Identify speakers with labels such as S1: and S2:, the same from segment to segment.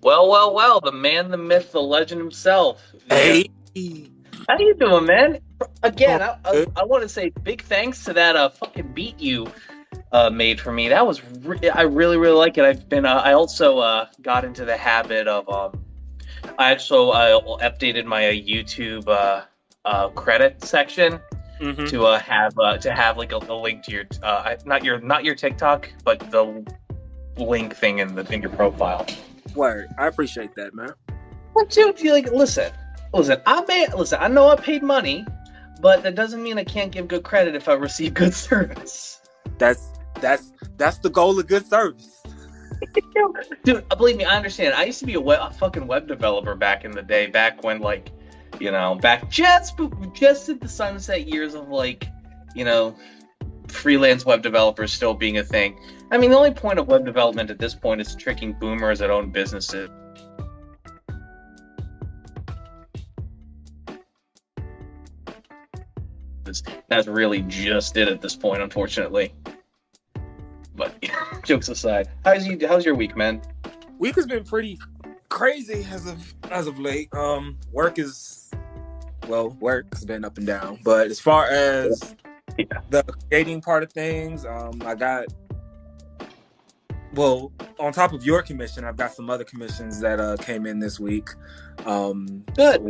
S1: Well, the man, the myth, the legend himself.
S2: Hey.
S1: How you doing, man? Again,
S2: Good.
S1: I want to say big thanks to that fucking beat you made for me. That was I really like it. I also got into the habit of I updated my YouTube credit section to have like a link to your not your TikTok, but the link thing in your profile.
S2: Word. I appreciate that, man.
S1: What do you like? Listen. I know I paid money, but that doesn't mean I can't give good credit if I receive good service.
S2: That's the goal of good service.
S1: Dude, believe me, I understand. I used to be a fucking web developer back in the day, back when back just at the sunset years of freelance web developers still being a thing. I mean, the only point of web development at this point is tricking boomers that own businesses. That's really just it at this point, unfortunately. But jokes aside, how's your week, man?
S2: Week has been pretty crazy as of late. Work's been up and down, but as far as the creating part of things, I got on top of your commission, I've got some other commissions that came in this week.
S1: Good.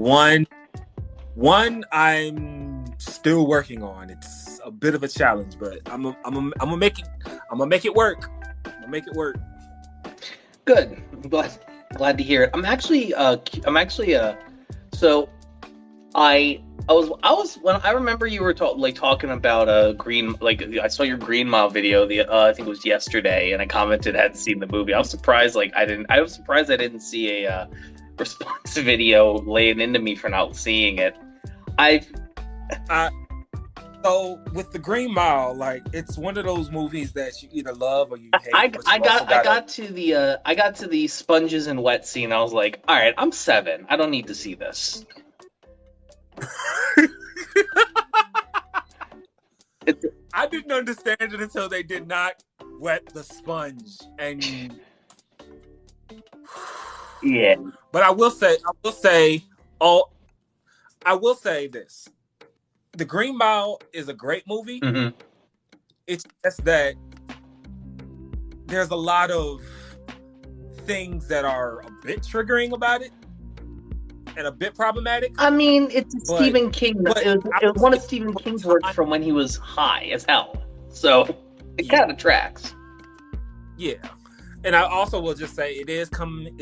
S2: One I'm still working on. It's a bit of a challenge, but I'm gonna make it work.
S1: Good. I'm glad to hear it. I remember you were talking about green, I saw your Green Mile video I think it was yesterday, and I commented I hadn't seen the movie. I was surprised I didn't see a response video laying into me for not seeing it.
S2: So with the Green Mile, it's one of those movies that you either love or you hate.
S1: I got to the sponges and wet scene. I was like, all right, I'm 7. I don't need to see this.
S2: I didn't understand it until they did not wet the sponge, and
S1: yeah.
S2: But I will say this. The Green Mile is a great movie.
S1: Mm-hmm.
S2: It's just that there's a lot of things that are a bit triggering about it and a bit problematic.
S1: I mean, it's Stephen King. It was one of Stephen King's works from when he was high as hell. So it kind of tracks.
S2: Yeah. And I also will just say it is coming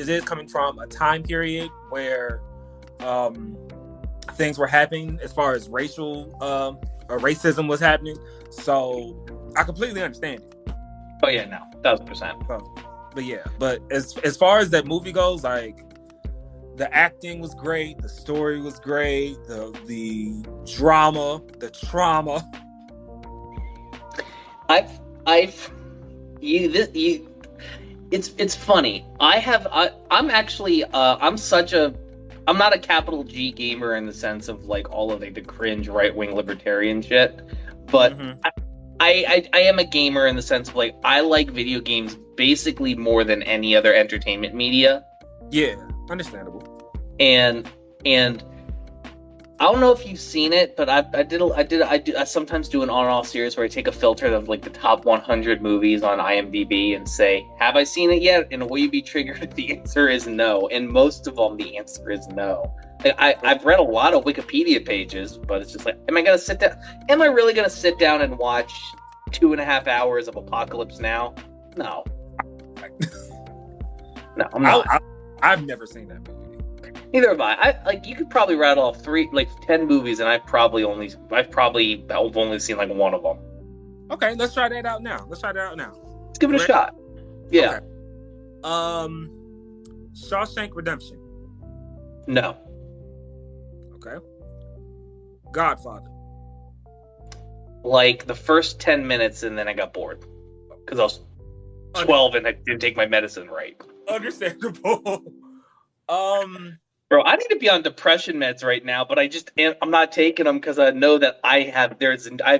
S2: from a time period where things were happening as far as racism was happening. So I completely understand it.
S1: Oh yeah, no, 1,000%.
S2: But as far as that movie goes, the acting was great, the story was great, the drama, the trauma. It's
S1: funny. I'm not a capital G gamer in the sense of all of the cringe right-wing libertarian shit, but I am a gamer in the sense of I like video games basically more than any other entertainment media.
S2: Yeah, understandable.
S1: And I don't know if you've seen it, but I sometimes do an on-off series where I take a filter of the top 100 movies on IMDb and say, have I seen it yet? And will you be triggered if the answer is no? And most of them, the answer is no. I've read a lot of Wikipedia pages, but it's just am I really going to sit down and watch 2.5 hours of Apocalypse Now? No. No, I'm not.
S2: I've never seen that movie.
S1: Neither have I. You could probably rattle off 10 movies, and I've probably only seen one of them.
S2: Okay, let's try that out now. Let's
S1: give it a shot. Yeah.
S2: Okay. Shawshank Redemption.
S1: No.
S2: Okay. Godfather.
S1: The first 10 minutes, and then I got bored because I was 12 and I didn't take my medicine right.
S2: Understandable.
S1: Bro, I need to be on depression meds right now, but I'm not taking them because I know that I have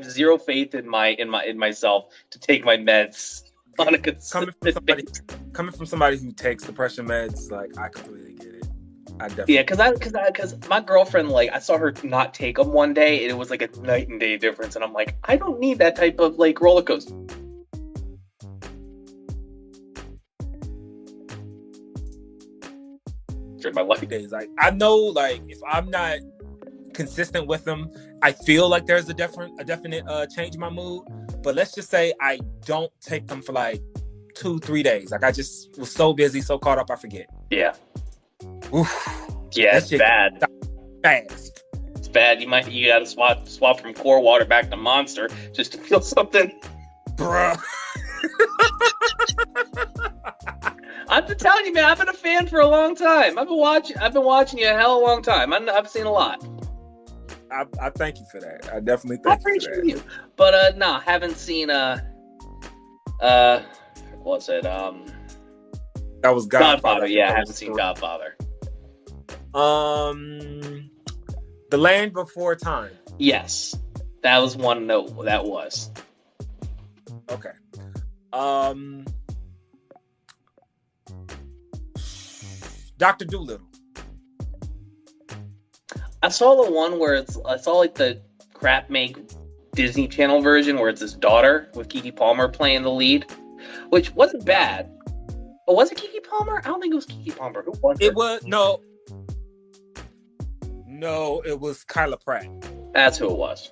S1: zero faith in myself to take my meds on a consistent basis.
S2: Coming from somebody who takes depression meds, like, I completely get it. I definitely.
S1: Yeah, because my girlfriend, like, I saw her not take them one day, and it was like a night and day difference, and I'm like, I don't need that type of like roller coaster. My life
S2: days, like, I know, like, if I'm not consistent with them, I feel like there's a definite change in my mood. But let's just say I don't take them for like 2-3 days. Like, I just was so busy, so caught up, I forget.
S1: Yeah.
S2: Oof.
S1: Yeah, it's bad.
S2: Fast.
S1: It's bad. You gotta swap from core water back to Monster just to feel something.
S2: Bruh.
S1: I've been telling you, man, I've been a fan for a long time. I've been watching you a hell of a long time. I've seen a lot.
S2: I thank you for that. I definitely thank you for that. You.
S1: But no, haven't seen what's it?
S2: That was Godfather.
S1: Yeah, I haven't seen Godfather.
S2: The Land Before Time.
S1: Yes, that was one. No, that was.
S2: Okay. Dr. Dolittle.
S1: I saw the one where I saw like the crap make Disney Channel version where it's his daughter with Keke Palmer playing the lead, which wasn't bad. But was it Keke Palmer? I don't think it was Keke Palmer. Who was it?
S2: It was no, it was Kyla Pratt.
S1: That's who it was.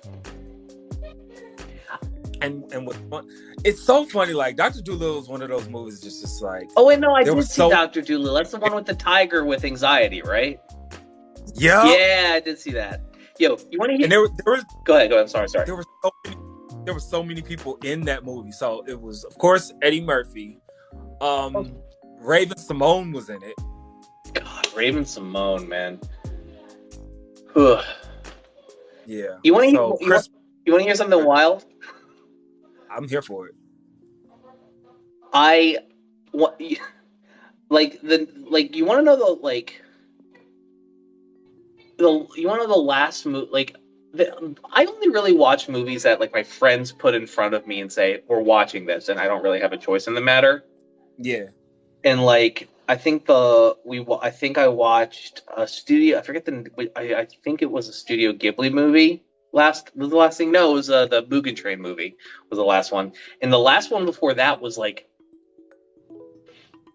S2: And what it's so funny, like, Dr. Dolittle is one of those movies just like,
S1: oh wait, no, I did see Dr. Dolittle. That's the one with the tiger with anxiety, right?
S2: Yeah.
S1: Yeah, I did see that. Yo, you want to hear?
S2: And there was.
S1: Go ahead. I'm sorry.
S2: There were so many people in that movie. So it was, of course, Eddie Murphy. Raven Simone was in it.
S1: God, Raven Simone, man. Ugh.
S2: Yeah.
S1: You want to hear something wild?
S2: I'm here for it.
S1: You want to know you want to know the last movie? I only really watch movies that like my friends put in front of me and say we're watching this, and I don't really have a choice in the matter.
S2: Yeah.
S1: And like I think I watched a studio. I forget I think it was a Studio Ghibli movie. The last thing. No, it was the Mugen Train movie was the last one, and the last one before that was like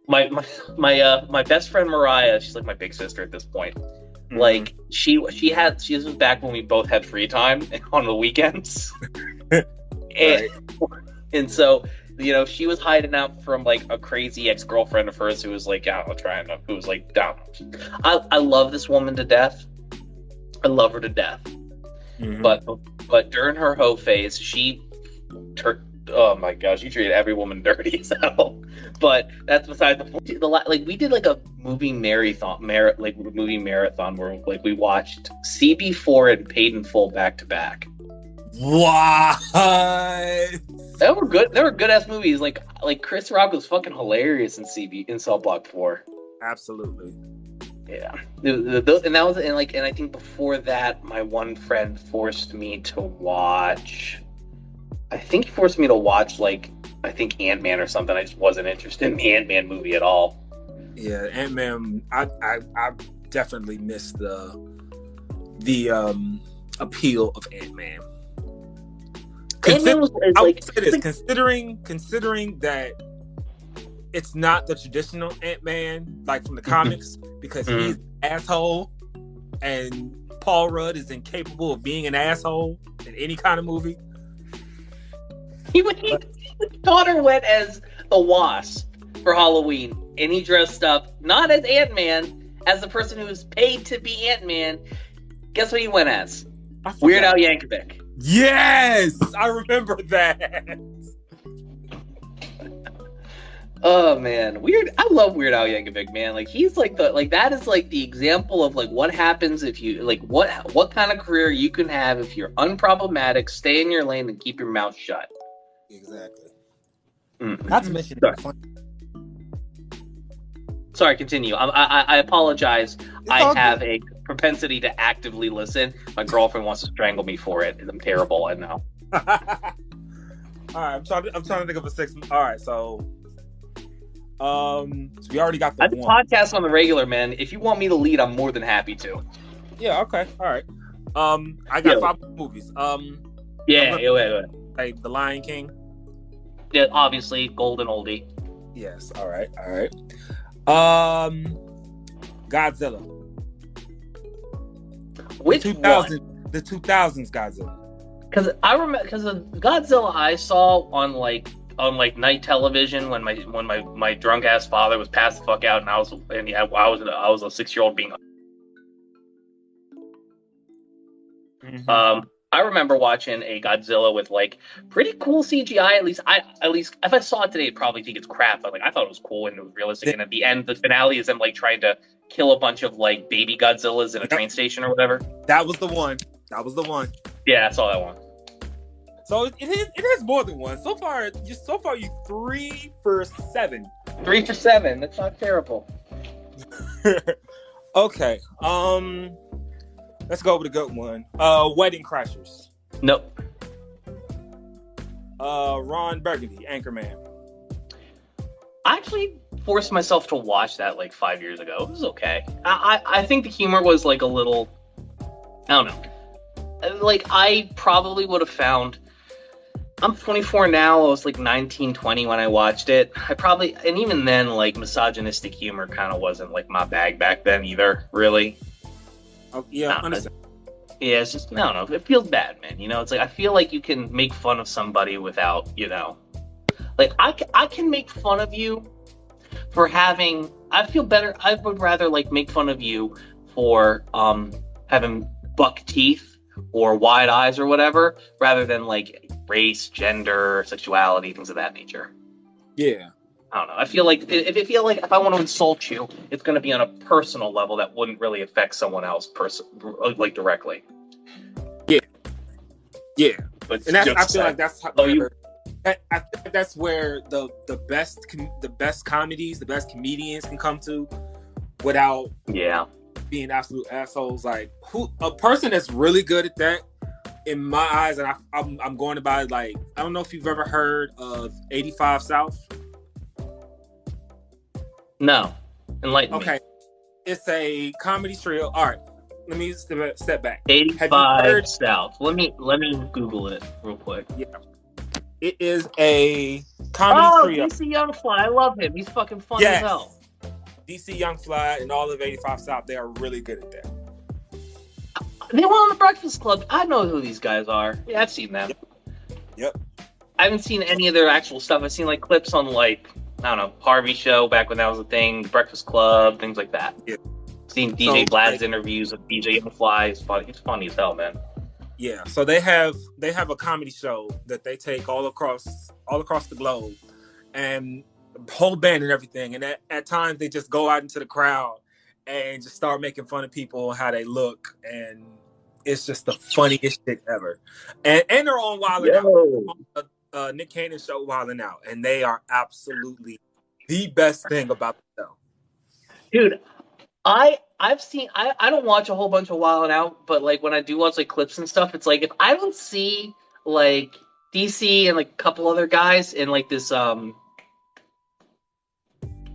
S1: my best friend Mariah. She's like my big sister at this point. Mm-hmm. Like this was back when we both had free time on the weekends, and so she was hiding out from like a crazy ex-girlfriend of hers who was like who was like down. I love this woman to death. I love her to death. Mm-hmm. But during her hoe phase, oh my gosh, she treated every woman dirty as hell. But that's beside the point. Like we did like a movie marathon where like we watched CB4 and Paid in Full back to back.
S2: What?
S1: They were good. They were good ass movies. Like Chris Rock was fucking hilarious in Soapbox 4.
S2: Absolutely.
S1: Yeah, and I think before that, my one friend forced me to watch. I think he forced me to watch Ant-Man or something. I just wasn't interested in the Ant-Man movie at all.
S2: Yeah, Ant-Man. I definitely missed the appeal of Ant-Man. Considering that it's not the traditional Ant-Man like from the comics, because he's an asshole, and Paul Rudd is incapable of being an asshole in any kind of movie.
S1: His daughter went as the Wasp for Halloween, and he dressed up not as Ant-Man, as the person who was paid to be Ant-Man. Guess what he went as? Weird Al Yankovic.
S2: Yes, I remember that.
S1: Oh man, I love Weird Al Yankovic, man. Like he's like that is like the example of like what happens if you like what kind of career you can have if you're unproblematic, stay in your lane, and keep your mouth shut.
S2: Exactly.
S1: Mm-hmm.
S2: Not to mention.
S1: Sorry, continue. I apologize. I have a propensity to actively listen. My girlfriend wants to strangle me for it. I'm terrible. I know.
S2: All right, I'm trying to think of a 6. All right, so we already got the
S1: I do
S2: one.
S1: podcasts on the regular, man. If you want me to lead, I'm more than happy to.
S2: Yeah. Okay. All right. I got 5 movies.
S1: Yeah. Wait.
S2: Like The Lion King.
S1: Yeah, obviously, golden oldie.
S2: Yes. All right. Godzilla.
S1: Which
S2: the
S1: 2000s?
S2: The 2000s Godzilla.
S1: Because I remember, because the Godzilla I saw on night television when my drunk ass father was passed the fuck out, and I was a 6-year-old being.
S2: Mm-hmm.
S1: I remember watching a Godzilla with like pretty cool CGI. At least if I saw it today, I'd probably think it's crap. But like I thought it was cool and it was realistic. And at the end, the finale is them like trying to kill a bunch of like baby Godzillas in a train station or whatever.
S2: That was the one.
S1: Yeah, I saw that one.
S2: So it is more than one. So far you 3 for 7.
S1: 3 for 7. That's not terrible.
S2: Okay. Let's go with a good one. Wedding Crashers.
S1: Nope.
S2: Ron Burgundy, Anchorman.
S1: I actually forced myself to watch that like 5 years ago. It was okay. I think the humor was like a little, I don't know. Like I probably would have found, I'm 24 now. I was like 19, 20 when I watched it. And even then, like misogynistic humor kind of wasn't like my bag back then either, really.
S2: Oh, yeah, I understand.
S1: Yeah, it's just, I don't know. It feels bad, man. You know, it's like, I feel like you can make fun of somebody without, like I can make fun of you for having, I feel better. I would rather like make fun of you for having buck teeth or wide eyes or whatever, rather than like race, gender, sexuality, things of that nature.
S2: Yeah.
S1: I don't know. I feel like if I want to insult you, it's going to be on a personal level that wouldn't really affect someone else like directly.
S2: Yeah.
S1: But
S2: and I feel like that's how, I think that's where the best comedies, the best comedians can come to without being absolute assholes. Like a person that's really good at that, in my eyes, and I'm going about it like, I don't know if you've ever heard of 85 South.
S1: No. Enlighten me.
S2: Okay. It's a comedy trio. All right. Let me step back.
S1: 85 South. Let me Google it real quick.
S2: Yeah. It is a comedy trio.
S1: DC Young Fly. I love him. He's fucking funny as hell.
S2: DC Young Fly and all of 85 South, they are really good at that.
S1: They were on the Breakfast Club. I know who these guys are. Yeah, I've seen them.
S2: Yep.
S1: I haven't seen any of their actual stuff. I've seen like clips on like, I don't know, Harvey Show back when that was a thing, Breakfast Club, things like that.
S2: Yeah.
S1: Seen DJ Vlad's interviews with DJ Young Fly. It's funny. It's funny as hell, man.
S2: Yeah. So they have a comedy show that they take all across the globe, and the whole band and everything. And at times they just go out into the crowd and just start making fun of people and how they look, and it's just the funniest shit ever. And they're on Wild 'N Out. Nick Cannon show Wild 'N Out, and they are absolutely the best thing about the show.
S1: Dude, I've seen, I don't watch a whole bunch of Wild 'N Out, but like when I do watch like clips and stuff, it's like if I don't see like DC and like a couple other guys in like this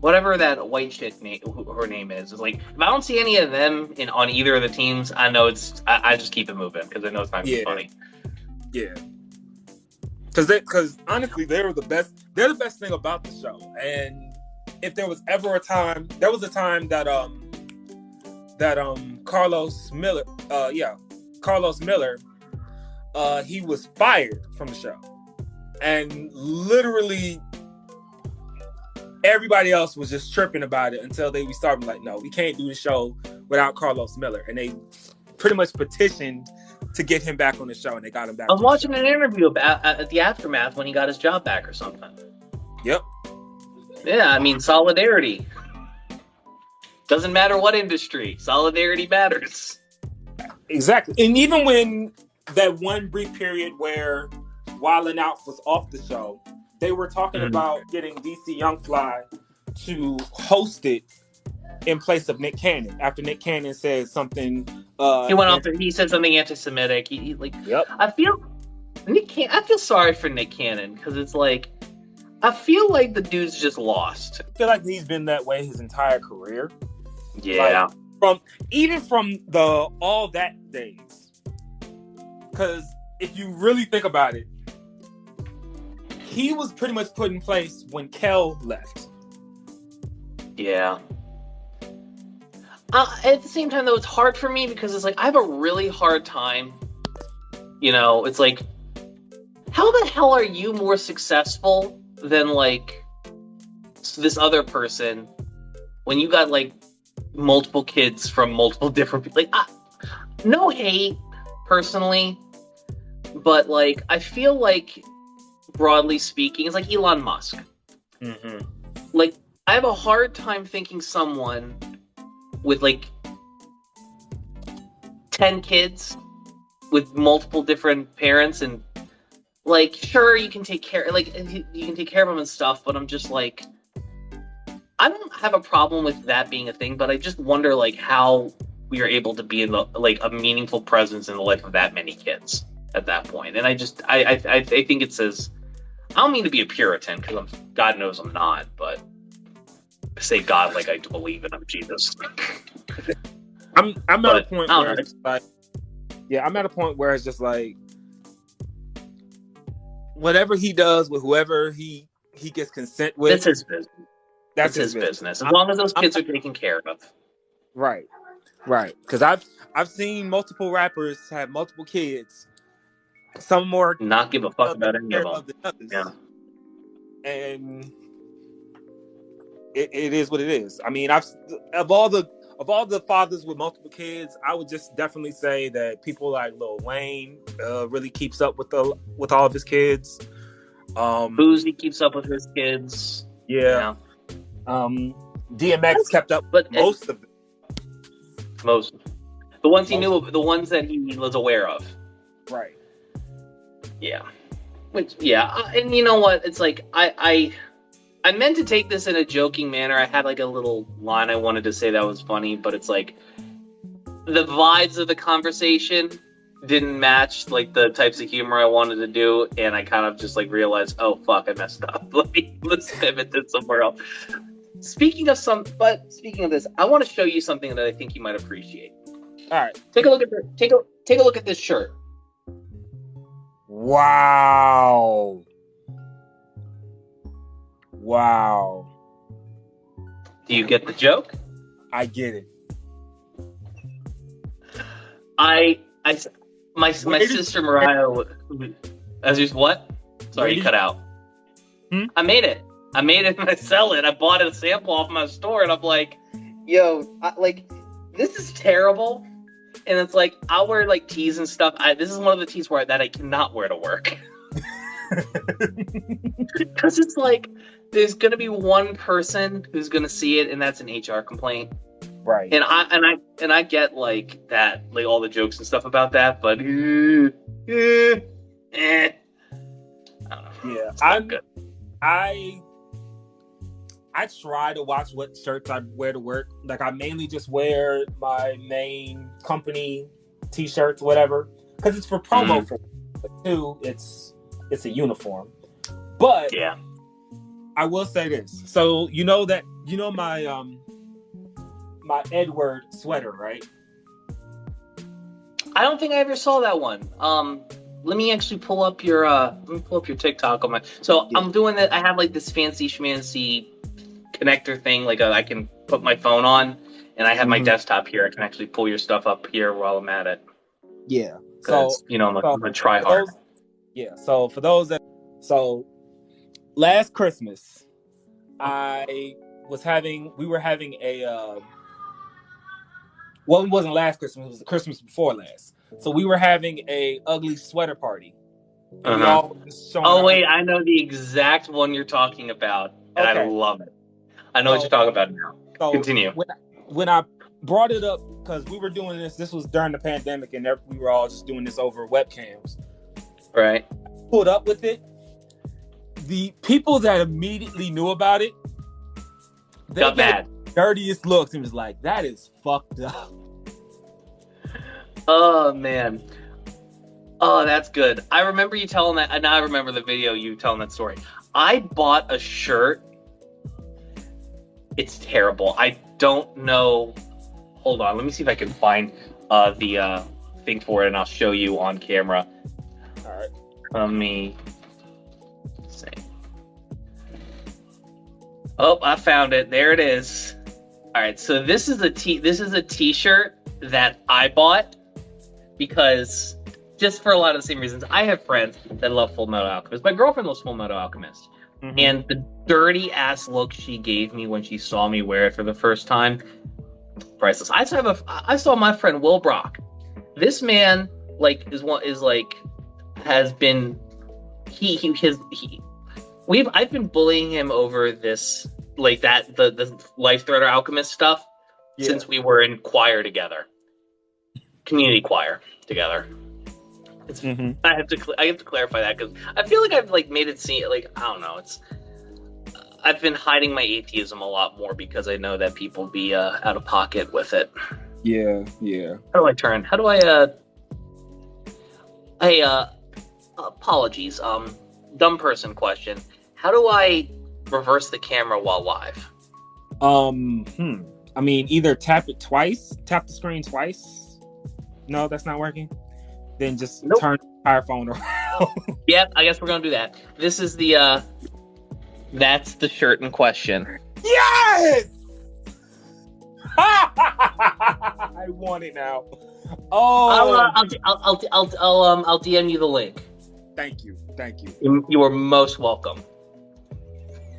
S1: whatever that white chick name, her name is like, if I don't see any of them on either of the teams, I know I just keep it moving because I know it's not gonna be funny.
S2: Yeah. Because honestly, they're the best. They're the best thing about the show. And if there was ever a time, there was a time that Carlos Miller, he was fired from the show, and literally everybody else was just tripping about it until they started like, no, we can't do the show without Carlos Miller, and they pretty much petitioned to get him back on the show, and they got him back.
S1: I was watching an interview at the aftermath when he got his job back or something.
S2: Yep.
S1: Yeah, I mean, solidarity. Doesn't matter what industry, solidarity matters.
S2: Exactly. And even when that one brief period where Wild 'N Out was off the show, they were talking about getting DC Young Fly to host it in place of Nick Cannon. After Nick Cannon said something,
S1: he went off. He said something anti-Semitic. He like.
S2: Yep.
S1: I feel I feel sorry for Nick Cannon because it's like I feel like the dude's just lost.
S2: I feel like he's been that way his entire career.
S1: Yeah.
S2: Like, from the All That days. Because if you really think about it, he was pretty much put in place when Kel left.
S1: Yeah. At the same time, though, it's hard for me because it's like I have a really hard time. You know, it's like, how the hell are you more successful than like this other person when you got like multiple kids from multiple different people? Like, no hate personally, but like I feel like broadly speaking, it's like Elon Musk.
S2: Mm-hmm.
S1: Like, I have a hard time thinking someone with like 10 kids with multiple different parents and like, sure, you can take care of them and stuff, but I'm just like, I don't have a problem with that being a thing, but I just wonder like how we are able to be in like a meaningful presence in the life of that many kids at that point. And I think it says, I don't mean to be a Puritan because God knows I'm not, but I say God like I believe in him, Jesus.
S2: I'm at a point where it's like, I'm at a point where it's just like, whatever he does with whoever he gets consent with,
S1: that's his business. That's his business. As long as those kids are taken care of.
S2: Right. Because I've seen multiple rappers have multiple kids. Some more
S1: not give a fuck about any of them. Yeah.
S2: And it is what it is. I mean, of all the fathers with multiple kids, I would just definitely say that people like Lil Wayne really keeps up with all of his kids.
S1: Boozy keeps up with his kids.
S2: Yeah. DMX kept up,
S1: but
S2: most of them.
S1: Most the ones he knew, the ones that he was aware of.
S2: Right.
S1: Yeah. And you know what? It's like I meant to take this in a joking manner. I had like a little line I wanted to say that was funny, but it's like the vibes of the conversation didn't match like the types of humor I wanted to do, and I kind of just like realized, oh fuck, I messed up. Let's pivot to somewhere else. Speaking of this, I want to show you something that I think you might appreciate.
S2: All right,
S1: take a look at this shirt.
S2: Wow.
S1: Do you get the joke?
S2: I get it.
S1: My sister Mariah, as you what? Sorry, you cut out. I made it and I sell it. I bought a sample off my store, and I'm like, yo, this is terrible. And it's like, I'll wear like tees and stuff. This is one of the tees that I cannot wear to work. Because it's like, there's gonna be one person who's gonna see it, and that's an HR complaint.
S2: Right.
S1: And I get like that, like all the jokes and stuff about that, but I don't know.
S2: Yeah, I'm good. I try to watch what shirts I wear to work. Like, I mainly just wear my main company t-shirts, whatever, because it's for promo. For two, it's a uniform. But
S1: yeah,
S2: I will say this. So my my Edward sweater, right?
S1: I don't think I ever saw that one. Let me actually pull up your TikTok on my. So yeah. I'm doing that. I have like this fancy schmancy connector thing, like I can put my phone on, and I have my desktop here. I can actually pull your stuff up here while I'm at it.
S2: Yeah.
S1: So I'm a try hard.
S2: So for those last Christmas, we were having a. Well, it wasn't last Christmas. It was the Christmas before last. So we were having a ugly sweater party.
S1: Wait, I know the exact one you're talking about, and I love it. I know what you're talking about now. So continue.
S2: When I brought it up, because we were doing this was during the pandemic, and we were all just doing this over webcams.
S1: Right.
S2: Pulled up with it. The people that immediately knew about it, they
S1: got mad.
S2: Dirtiest looks and was like, that is fucked up.
S1: Oh man. Oh, that's good. I remember you telling that, and I remember the video you telling that story. I bought a shirt. It's terrible. I don't know. Hold on. Let me see if I can find the thing for it, and I'll show you on camera.
S2: All right.
S1: Let me see. Oh, I found it. There it is. All right. So this is a t-shirt that I bought because just for a lot of the same reasons. I have friends that love Full Metal Alchemist. My girlfriend loves Full Metal Alchemist. Mm-hmm. And the dirty ass look she gave me when she saw me wear it for the first time, priceless. I saw my friend Will Brock. This man has been I've been bullying him over this the Life Threader Alchemist stuff since we were in choir together, community choir together. I have to clarify that because I feel like I've made it seem I don't know. I've been hiding my atheism a lot more because I know that people be out of pocket with it.
S2: Yeah.
S1: How do I turn? How do I apologies. Dumb person question. How do I reverse the camera while live?
S2: I mean, either tap the screen twice. No, that's not working. Then just turn the entire phone around.
S1: Yep, I guess we're gonna do that. This is the that's the shirt in question.
S2: Yes! I want it now. Oh,
S1: I'll DM you the link.
S2: Thank you.
S1: You are most welcome.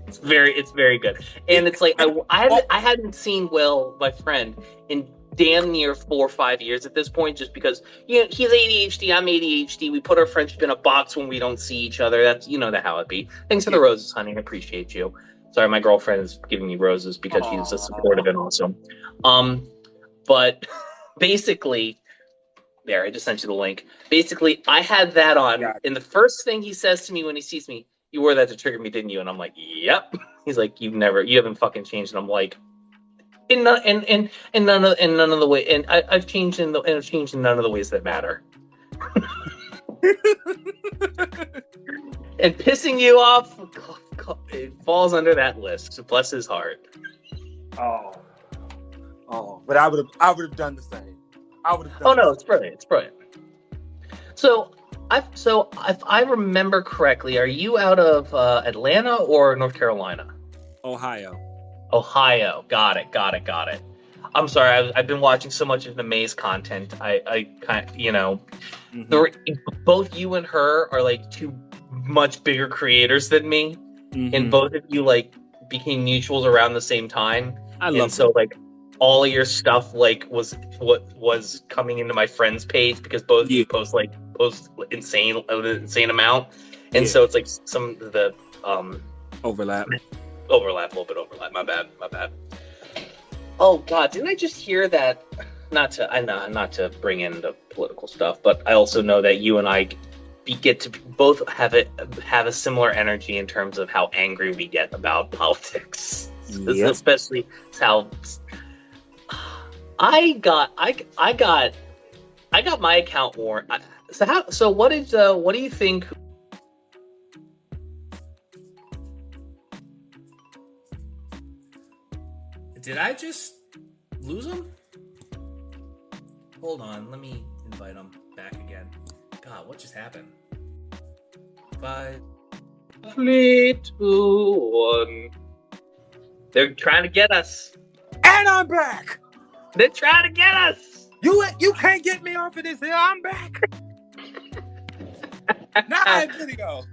S1: It's very good, and it's I hadn't seen Will, my friend, in damn near 4 or 5 years at this point, just because he's ADHD, I'm ADHD. We put our friendship in a box when we don't see each other. That's how it be. Thanks for the roses, honey. I appreciate you. Sorry, my girlfriend is giving me roses because she's so supportive and awesome. But basically, there, I just sent you the link. Basically, I had that on, and the first thing he says to me when he sees me, "You wore that to trigger me, didn't you?" And I'm like, "Yep." He's like, you haven't fucking changed." And I'm like, in none of the way, and I've changed in none of the ways that matter. And pissing you off, it falls under that list. So bless his heart.
S2: But I would have done the same.
S1: It's brilliant. So if I remember correctly, are you out of Atlanta or North Carolina? Ohio. Got it. I'm sorry. I've been watching so much of the Maze content. I kind of, both you and her are two much bigger creators than me, and both of you became mutuals around the same time. All of your stuff was coming into my friends page because both of you post insane amount, and so it's some of the
S2: overlap.
S1: A little bit overlap. My bad. Oh God, didn't I just hear that? Not to bring in the political stuff, but I also know that you and I get to both have a similar energy in terms of how angry we get about politics, especially how I got my account warned. So what do you think?
S3: Did I just lose him? Hold on, let me invite him back again. God, what just happened? 5,
S1: 3, 2, 1. They're trying to get us.
S2: And I'm back.
S1: They're trying to get us.
S2: You can't get me off of this hill. I'm back. Now I have video.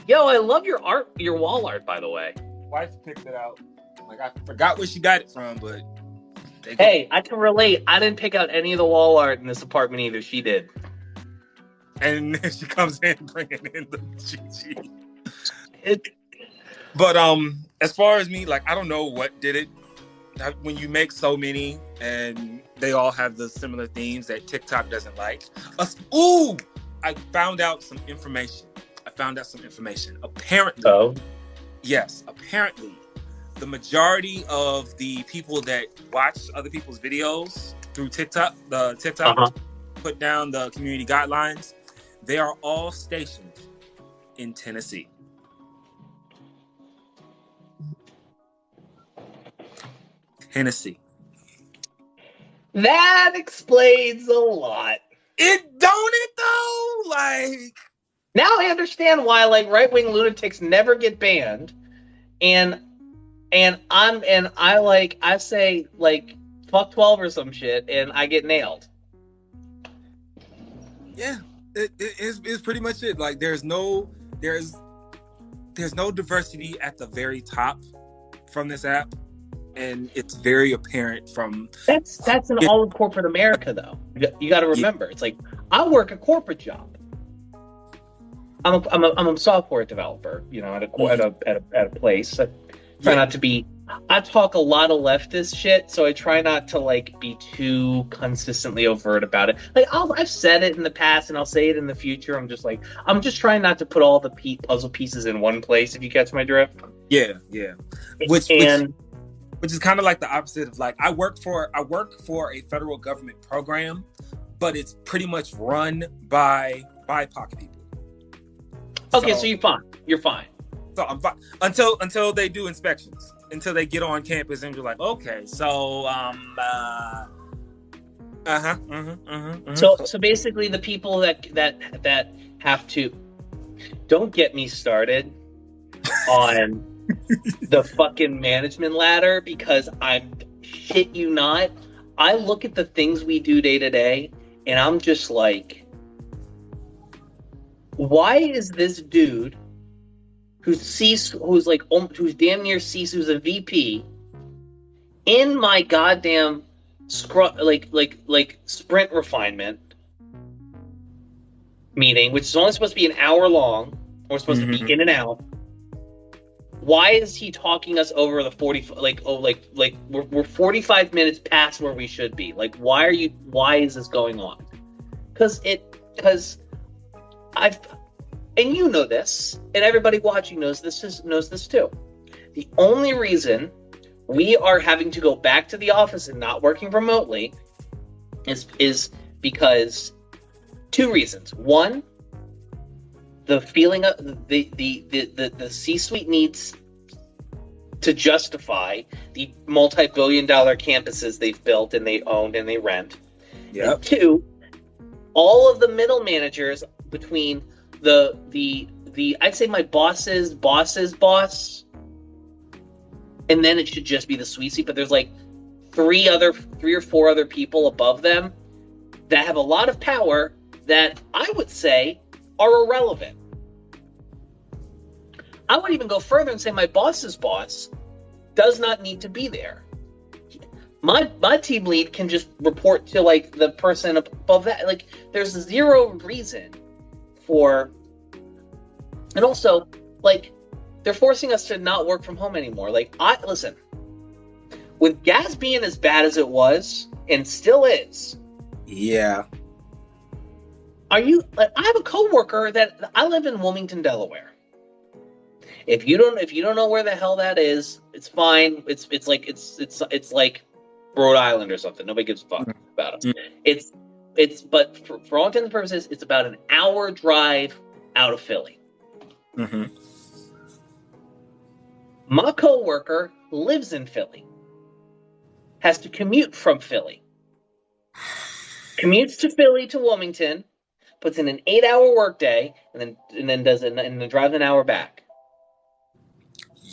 S1: Yo, I love your wall art, by the way.
S2: Wife picked it out. I forgot where she got it from, but
S1: hey, I can relate. I didn't pick out any of the wall art in this apartment either. She did.
S2: And then she comes in bringing in the GG. But as far as me, I don't know what did it. When you make so many and they all have the similar themes that TikTok doesn't like. I found out some information. Apparently, apparently, the majority of the people that watch other people's videos through TikTok, put down the community guidelines, they are all stationed in Tennessee. Tennessee.
S1: That explains a lot.
S2: It don't it though? Like,
S1: now I understand why like right-wing lunatics never get banned, and I say like fuck 12 or some shit, and I get nailed.
S2: Yeah, it's pretty much it. Like, there's no diversity at the very top from this app, and it's very apparent from.
S1: That's in all of corporate America, though. You got to remember, it's like I work a corporate job. I'm a software developer, you know, at a place. I try not to be. I talk a lot of leftist shit, so I try not to like be too consistently overt about it. Like I've said it in the past, and I'll say it in the future. I'm just trying not to put all the puzzle pieces in one place. If you catch my drift.
S2: Yeah. Which is kind of like the opposite of like I work for a federal government program, but it's pretty much run by BIPOC people.
S1: Okay, so you're fine.
S2: So I'm fine until they do inspections. Until they get on campus and you're like, okay, so
S1: So basically, the people that have to, don't get me started on the fucking management ladder, because I'm shit you not. I look at the things we do day to day, and I'm just like, why is this dude who's damn near who's a VP in my goddamn sprint refinement meeting, which is only supposed to be an hour long, or supposed to be in and out. Why is he talking us over the 40? We're 45 minutes past where we should be. Like, why is this going on? Because I've. And you know this, and everybody watching knows this too. The only reason we are having to go back to the office and not working remotely is because two reasons. One, the feeling of the C-suite needs to justify the multi-billion-dollar campuses they've built and they own and they rent.
S2: Yeah.
S1: Two, all of the middle managers between the I'd say my boss's boss, and then it should just be the suite, but there's like three or four other people above them that have a lot of power that I would say are irrelevant. I would even go further and say my boss's boss does not need to be there. My team lead can just report to like the person above that. Like, there's zero reason for, and also like they're forcing us to not work from home anymore. Like, listen, with gas being as bad as it was and still is.
S2: Yeah.
S1: I have a coworker that I live in Wilmington, Delaware. If you don't know where the hell that is, it's fine. It's like Rhode Island or something. Nobody gives a fuck about it. But for all intents and purposes, it's about an hour drive out of Philly.
S2: Mm-hmm.
S1: My coworker lives in Philly. Has to commute from Philly. Commutes to Philly to Wilmington, puts in an 8-hour workday, and then drives an hour back.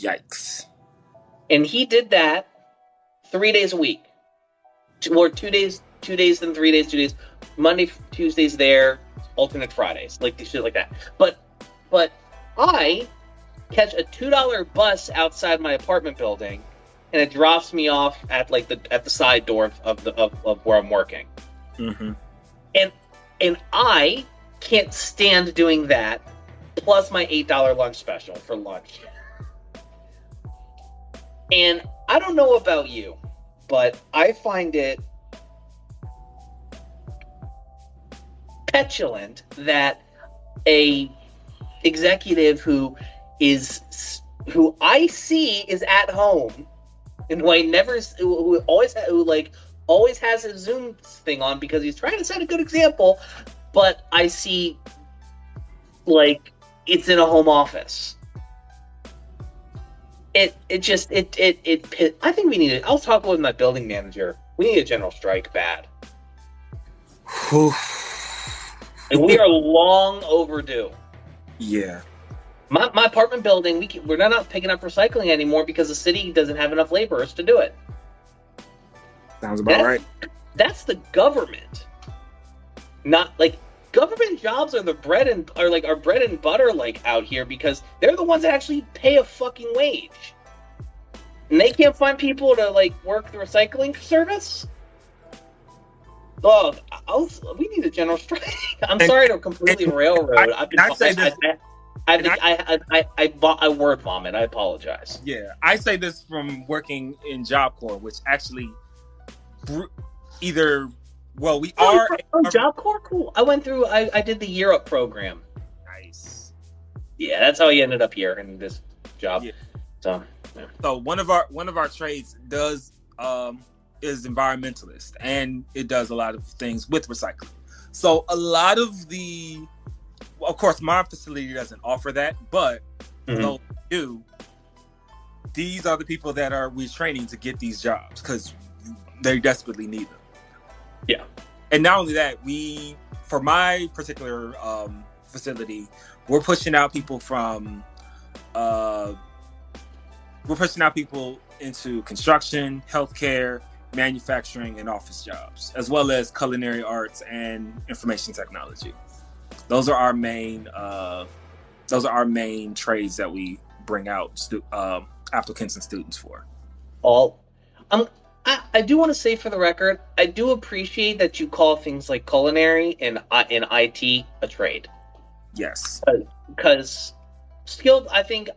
S2: Yikes!
S1: And he did that 3 days a week, or 2 days, then 3 days, 2 days. Monday, Tuesdays there, alternate Fridays, like shit like that. But I catch a $2 bus outside my apartment building, and it drops me off at the side door of where I'm working.
S2: Mm-hmm.
S1: And I can't stand doing that, plus my $8 lunch special for lunch. And I don't know about you, but I find it petulant that a executive who I see is at home and who always has his Zoom thing on because he's trying to set a good example, but I see, like, it's in a home office. I think we need it. I'll talk with my building manager. We need a general strike bad. And we are long overdue.
S2: Yeah.
S1: My apartment building, we're not picking up recycling anymore because the city doesn't have enough laborers to do it.
S2: Sounds about right.
S1: That's the government. Not like government jobs are bread and butter like out here because they're the ones that actually pay a fucking wage. And they can't find people to like work the recycling service. Oh, we need a general strike. I'm sorry to completely railroad. I word vomit. I apologize.
S2: Yeah, I say this from working in Job Corps, which actually we are
S1: Job Corps. Cool. I went through. I did the Year Up program.
S2: Nice.
S1: Yeah, that's how I ended up here in this job.
S2: Yeah.
S1: So, yeah.
S2: So one of our trades is environmentalist, and it does a lot of things with recycling. So a lot of of course, my facility doesn't offer that, but for those who do, these are the people that we're training to get these jobs because they desperately need them.
S1: Yeah.
S2: And not only that, for my particular facility, we're pushing out people into construction, healthcare, manufacturing, and office jobs, as well as culinary arts and information technology. Those are our main trades that we bring out applicants and students for.
S1: I do want to say for the record, I do appreciate that you call things like culinary and in IT a trade.
S2: Yes,
S1: because skilled. I think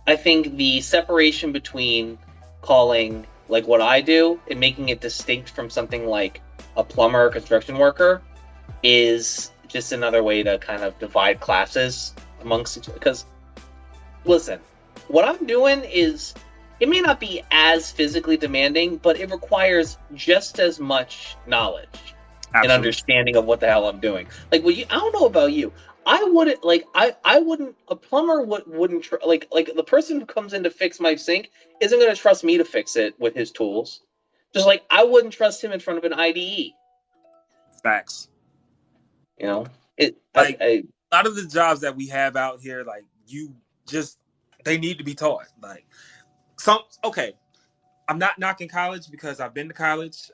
S1: the separation between calling like what I do and making it distinct from something like a plumber or construction worker is just another way to kind of divide classes amongst each other. Because, listen, what I'm doing is, it may not be as physically demanding, but it requires just as much knowledge and understanding of what the hell I'm doing. Like, I don't know about you. I wouldn't a plumber wouldn't like the person who comes in to fix my sink isn't going to trust me to fix it with his tools. Just like I wouldn't trust him in front of an IDE.
S2: Facts.
S1: You know,
S2: a lot of the jobs that we have out here, like they need to be taught. Like I'm not knocking college because I've been to college.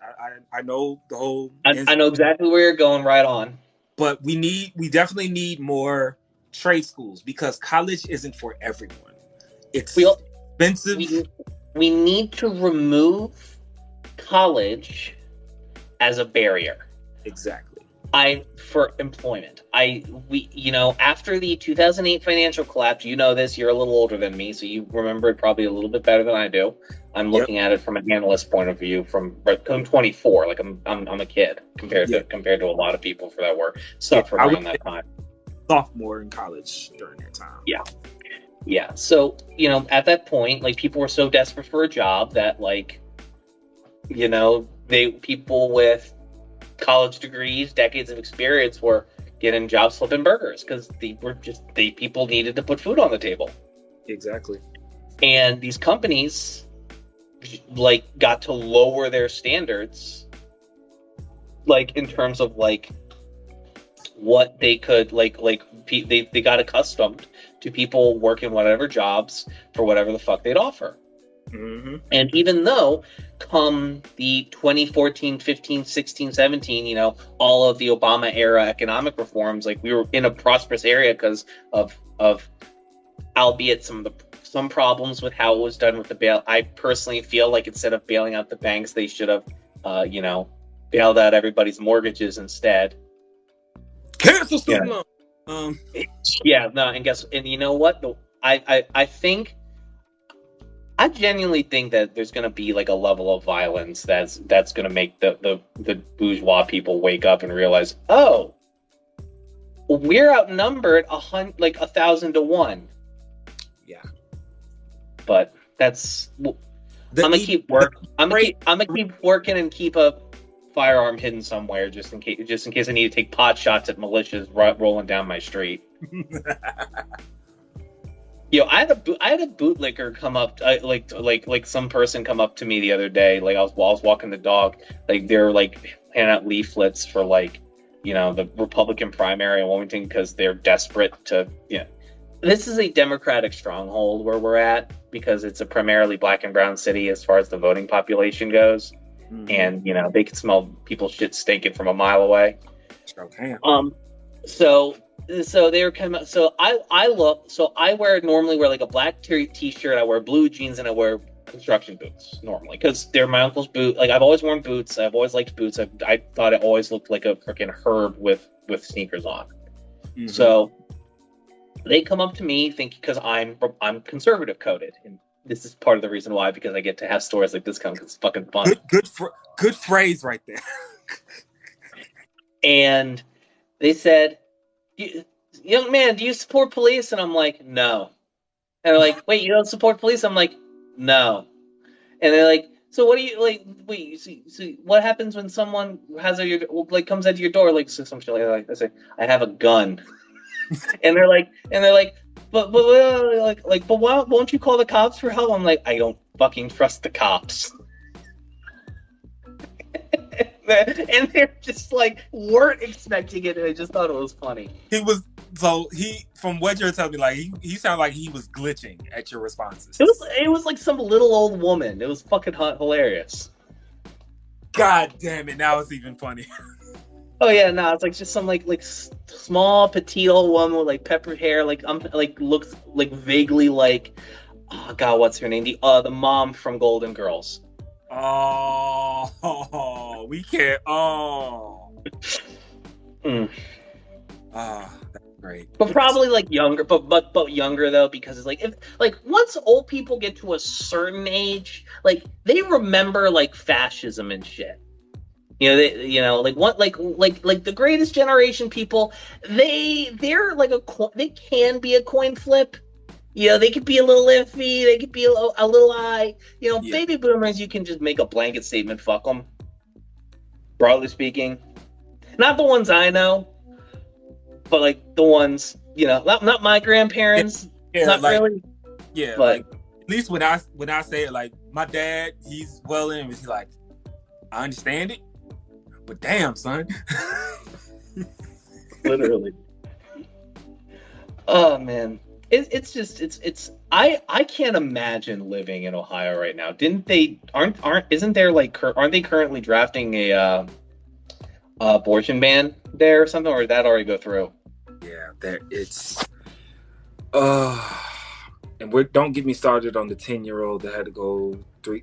S2: I know the whole.
S1: I know exactly where you're going. Right on.
S2: But we definitely need more trade schools because college isn't for everyone. It's expensive.
S1: We need to remove college as a barrier.
S2: Exactly.
S1: For employment. After the 2008 financial collapse, you know this, you're a little older than me, so you remember it probably a little bit better than I do. I'm looking at it from an analyst point of view. I'm 24, like I'm a kid compared to a lot of people for that work suffered around that time.
S2: Sophomore in college during that time.
S1: Yeah. So at that point, like people were so desperate for a job that people with college degrees, decades of experience were getting jobs flipping burgers because people needed to put food on the table.
S2: Exactly.
S1: And these companies got to lower their standards in terms of what they could they got accustomed to people working whatever jobs for whatever the fuck they'd offer.
S2: Mm-hmm.
S1: And even though come the 2014, 15, 16, 17, all of the Obama era economic reforms, we were in a prosperous area because of albeit some problems with how it was done with the bail. I personally feel like instead of bailing out the banks, they should have, bailed out everybody's mortgages instead.
S2: Cancel student loan.
S1: And you know what? I genuinely think that there's going to be a level of violence that's going to make the bourgeois people wake up and realize, oh, we're outnumbered 1,000 to 1.
S2: Yeah.
S1: But that's I'm gonna keep working and keep a firearm hidden somewhere just in case I need to take pot shots at militias rolling down my street. Yo, I had a bootlicker come up, like some person come up to me the other day. Like I was walking the dog. Like they're like handing out leaflets for like, the Republican primary in Wilmington because they're desperate to. This is a Democratic stronghold where we're at because it's a primarily black and brown city as far as the voting population goes, and they can smell people's shit stinking from a mile away.
S2: Okay.
S1: So they were kind of I normally wear like a black t-shirt, I wear blue jeans, and I wear construction boots normally because they're my uncle's boot. Like I've always worn boots. I've always liked boots. I thought it always looked like a freaking herb with sneakers on. Mm-hmm. So they come up to me thinking because I'm conservative coded, and this is part of the reason why, because I get to have stories like this come because it's fucking fun.
S2: Good phrase right there.
S1: And they said, young man, do you support police? And I'm like, no. And they're like, wait, you don't support police? I'm like, no. And they're like, so what do you like? Wait, so what happens when someone comes into your door like some shit like that? I say, I have a gun. and they're like, but why won't you call the cops for help? I'm like, I don't fucking trust the cops. And they're just like weren't expecting it, and I just thought it was funny.
S2: From what you're telling me, like he sounded like he was glitching at your responses.
S1: It was like some little old woman. It was fucking hilarious.
S2: God damn it! Now it's even funny.
S1: Oh yeah, no, it's like just some like small petite old woman with like peppered hair, like looks like vaguely like, oh god, what's her name? The mom from Golden Girls.
S2: Oh, we can't. Oh, that's great.
S1: But probably like younger, but younger though, because it's like if once old people get to a certain age, like they remember like fascism and shit. Like the greatest generation people, they're like they can be a coin flip. They could be a little iffy. They could be a little high. Baby boomers, you can just make a blanket statement. Fuck them. Broadly speaking, not the ones I know, but like the ones not my grandparents.
S2: Yeah,
S1: not
S2: like,
S1: really.
S2: Yeah,
S1: but
S2: like, at least when I say it, like my dad, he's well in. He's like, I understand it, but damn, son.
S1: Literally. Oh man. I can't imagine living in Ohio right now. Isn't they currently drafting a abortion ban there or something, or did that already go through?
S2: Yeah, and don't get me started on the 10-year-old that had to go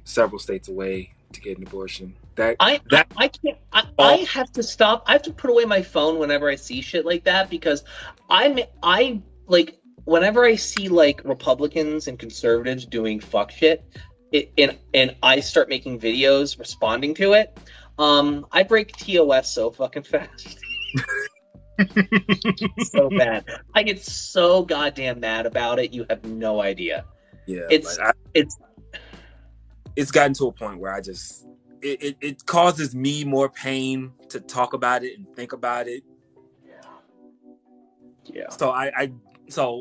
S2: several states away to get an abortion. I
S1: have to stop. I have to put away my phone whenever I see shit like that, because whenever I see like Republicans and conservatives doing fuck shit, and I start making videos responding to it, I break TOS so fucking fast. So bad. I get so goddamn mad about it. You have no idea.
S2: Yeah, it's gotten to a point where it causes me more pain to talk about it and think about it.
S1: Yeah.
S2: So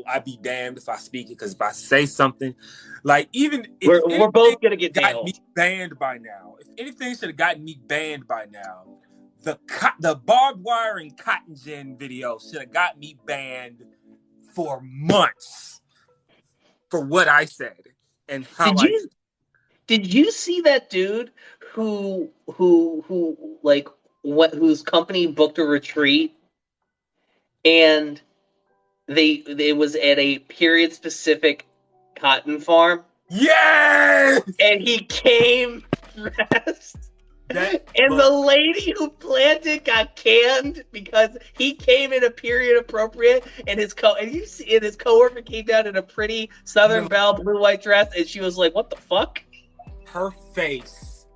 S2: I'd be damned if I speak it, because if I say something, like even if
S1: we're both gonna get
S2: got me banned by now. If anything should have gotten me banned by now, the barbed wire and cotton gin video should have got me banned for months for what I said and how
S1: Did you see that dude whose company booked a retreat, and they was at a period specific cotton farm?
S2: Yes!
S1: And he came dressed. The lady who planted got canned because he came in a period appropriate, and his coworker came down in a pretty Southern Belle blue white dress, and she was like, "What the fuck?"
S2: Her face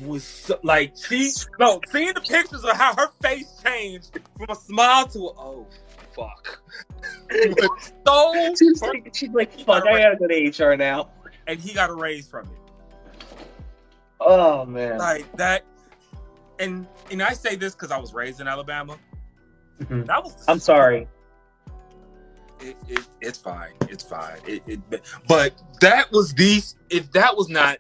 S2: was like seeing the pictures of how her face changed from a smile to oh fuck.
S1: She's like, fuck, I gotta go to HR now.
S2: And he got a raise from it.
S1: Oh man.
S2: Like that, and I say this because I was raised in Alabama.
S1: Mm-hmm.
S2: That was.
S1: I'm sorry.
S2: It's fine. It's fine. But that was if that was not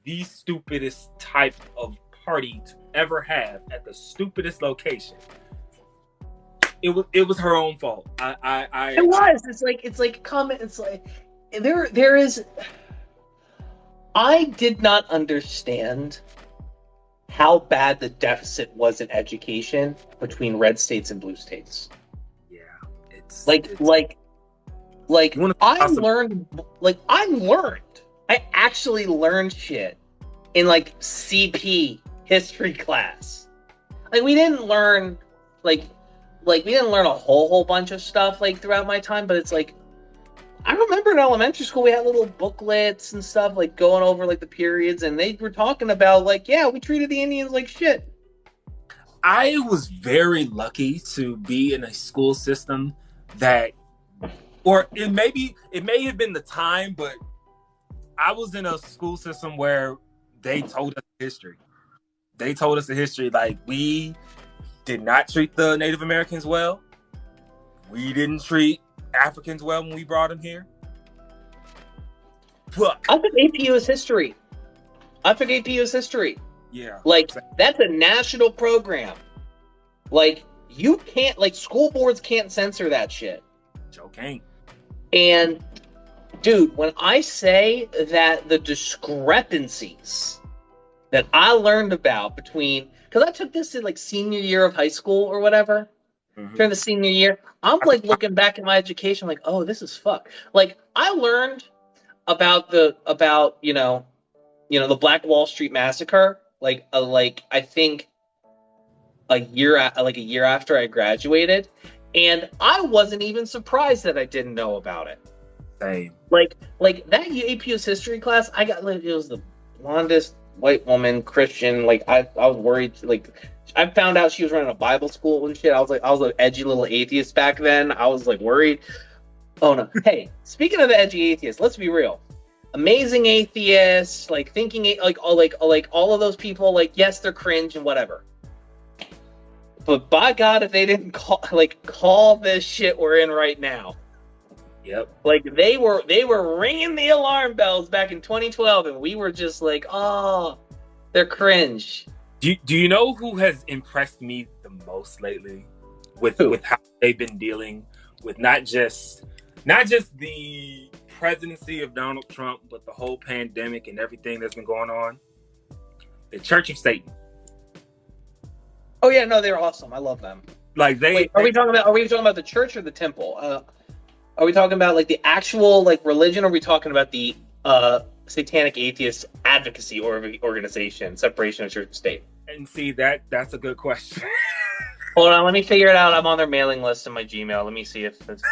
S2: the stupidest type of party to ever have at the stupidest location, it was her own fault.
S1: It was. It's like comment. It's like there is. I did not understand how bad the deficit was in education between red states and blue states.
S2: Yeah, it's
S1: like I learned. I actually learned shit in like CP history class. Like we didn't learn we didn't learn a whole bunch of stuff like throughout my time, but it's like I remember in elementary school we had little booklets and stuff like going over like the periods, and they were talking about like, yeah, we treated the Indians like shit.
S2: I was very lucky to be in a school system that, or it may have been the time, but I was in a school system where they told us history. They told us the history. Like, we did not treat the Native Americans well. We didn't treat Africans well when we brought them here. Fuck.
S1: I took APU as history.
S2: Yeah.
S1: Like, that's a national program. Like, you can't, like, school boards can't censor that shit.
S2: Joe can't.
S1: And, dude, when I say that the discrepancies that I learned about between, because I took this in, like, senior year of high school or whatever, during the senior year, I'm, like, looking back at my education, like, oh, this is fuck. Like, I learned about the Black Wall Street Massacre, I think a year after I graduated, and I wasn't even surprised that I didn't know about it.
S2: Same.
S1: Like that APU's history class, I got it was the blondest white woman Christian. Like I was worried. Like I found out she was running a Bible school and shit. I was an edgy little atheist back then. I was like worried. Oh no! Hey, speaking of the edgy atheists, let's be real. Amazing atheists, like thinking, like all of those people, like yes, they're cringe and whatever. But by God, if they didn't call this shit we're in right now,
S2: yep.
S1: Like they were ringing the alarm bells back in 2012, and we were just like, oh, they're cringe.
S2: Do you know who has impressed me the most lately with how they've been dealing with not just the presidency of Donald Trump, but the whole pandemic and everything that's been going on? The Church of Satan.
S1: Oh yeah, no, they're awesome. I love them.
S2: Like
S1: are we talking about the church or the temple? Are we talking about like the actual like religion, or are we talking about the satanic atheist advocacy organization, separation of church and state?
S2: And see, that's a good question.
S1: Hold on, let me figure it out. I'm on their mailing list in my Gmail. Let me see if it's...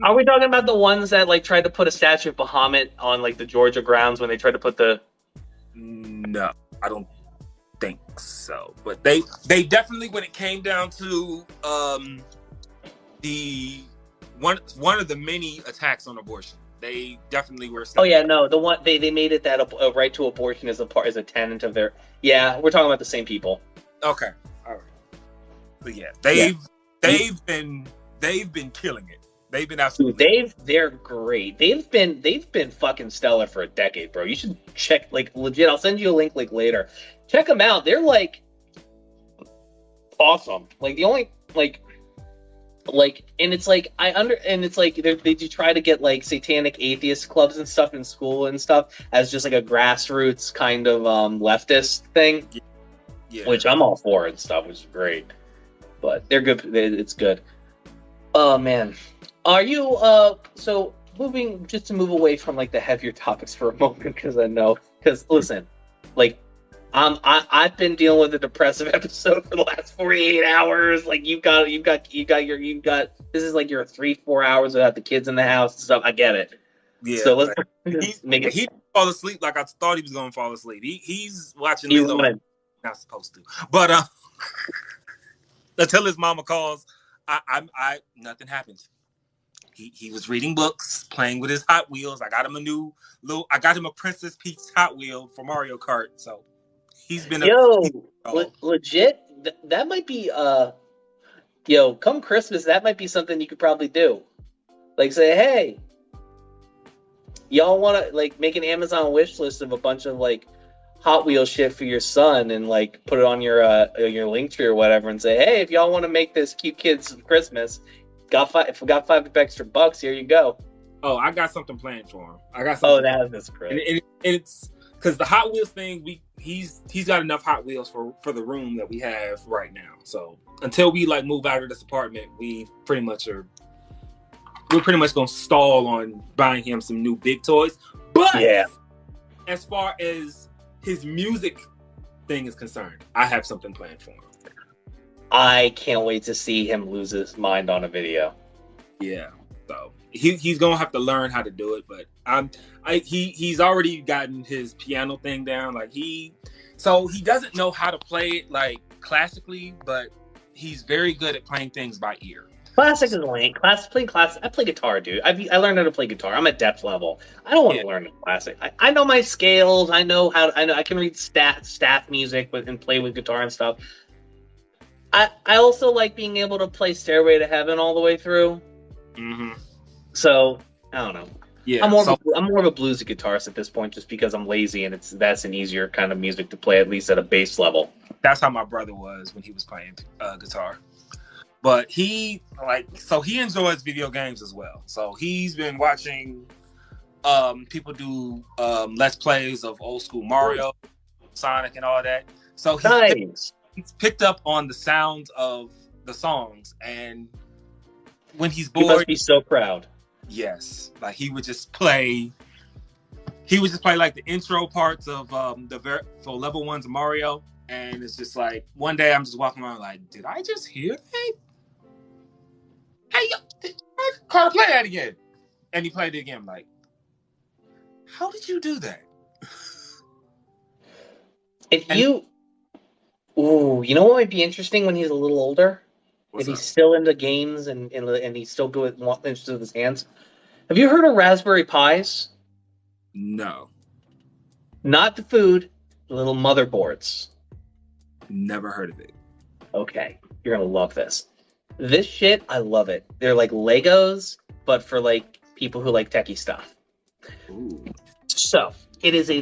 S1: Are we talking about the ones that like tried to put a statue of Bahamut on like the Georgia grounds when they tried to put the...
S2: No, I don't think so. But they definitely, when it came down to the one of the many attacks on abortion, they definitely were.
S1: Oh yeah, no, the one they made it that a right to abortion is a tenet of their. Yeah, we're talking about the same people.
S2: Okay, all right. But yeah, they've been killing it. They've been absolutely.
S1: They're great. They've been fucking stellar for a decade, bro. You should check, like, legit. I'll send you a link like later. Check them out. They're like awesome. Like the only and it's like they try to get like satanic atheist clubs and stuff in school and stuff as just like a grassroots kind of leftist thing. Yeah. Which I'm all for and stuff, which is great. But they're good. It's good. Oh man. Are you so moving just to move away from like the heavier topics for a moment, because listen, like I've been dealing with a depressive episode for the last 48 hours. Like you've got this is like your 3-4 hours without the kids in the house and stuff. I get it. Yeah. So let's make it.
S2: He fall asleep like I thought he was gonna fall asleep. He's watching Lilo. Not supposed to, but until his mama calls, I nothing happens. he was reading books, playing with his Hot Wheels. I got him I got him a Princess Peach Hot Wheel for Mario Kart. So he's been
S1: legit. That might be come Christmas, that might be something you could probably do. Like say, hey, y'all want to like make an Amazon wish list of a bunch of like Hot Wheels shit for your son, and like put it on your Linktree or whatever, and say, hey, if y'all want to make this cute kid's Christmas, if we got $5 extra bucks, here you go.
S2: Oh, I got something planned for him. I got something.
S1: Oh, that's great.
S2: And it's because the Hot Wheels thing, he's got enough Hot Wheels for the room that we have right now. So until we like move out of this apartment, we're pretty much gonna stall on buying him some new big toys. But as far as his music thing is concerned, I have something planned for him.
S1: I can't wait to see him lose his mind on a video.
S2: Yeah, so he's gonna have to learn how to do it, but he's already gotten his piano thing down. Like he doesn't know how to play it like classically, but he's very good at playing things by ear.
S1: Classic is lame. Playing classic. I play guitar, dude. I learned how to play guitar. I'm at depth level. I don't want to learn classic. I know my scales. I can read staff music and play with guitar and stuff. I also like being able to play Stairway to Heaven all the way through.
S2: Mm-hmm.
S1: So I don't know.
S2: Yeah,
S1: I'm more of a bluesy guitarist at this point, just because I'm lazy and that's an easier kind of music to play, at least at a bass level.
S2: That's how my brother was when he was playing guitar. But he enjoys video games as well. So he's been watching people do Let's Plays of old school Mario, Sonic, and all that. So he's picked up on the sounds of the songs, and when he's bored, he
S1: must be so proud.
S2: Yes, like he would just play like the intro parts of for level 1's Mario, and it's just like one day I'm just walking around like, did I just hear that? Hey, Carter, play that again. And he played it again. I'm like, how did you do that?
S1: You know what might be interesting when he's a little older? If he's still into games and he's still good interested with his hands. Have you heard of Raspberry Pis?
S2: No.
S1: Not the food, the little motherboards.
S2: Never heard of it.
S1: Okay, you're gonna love this. This shit, I love it. They're like Legos, but for like people who like techie stuff.
S2: Ooh.
S1: So it is a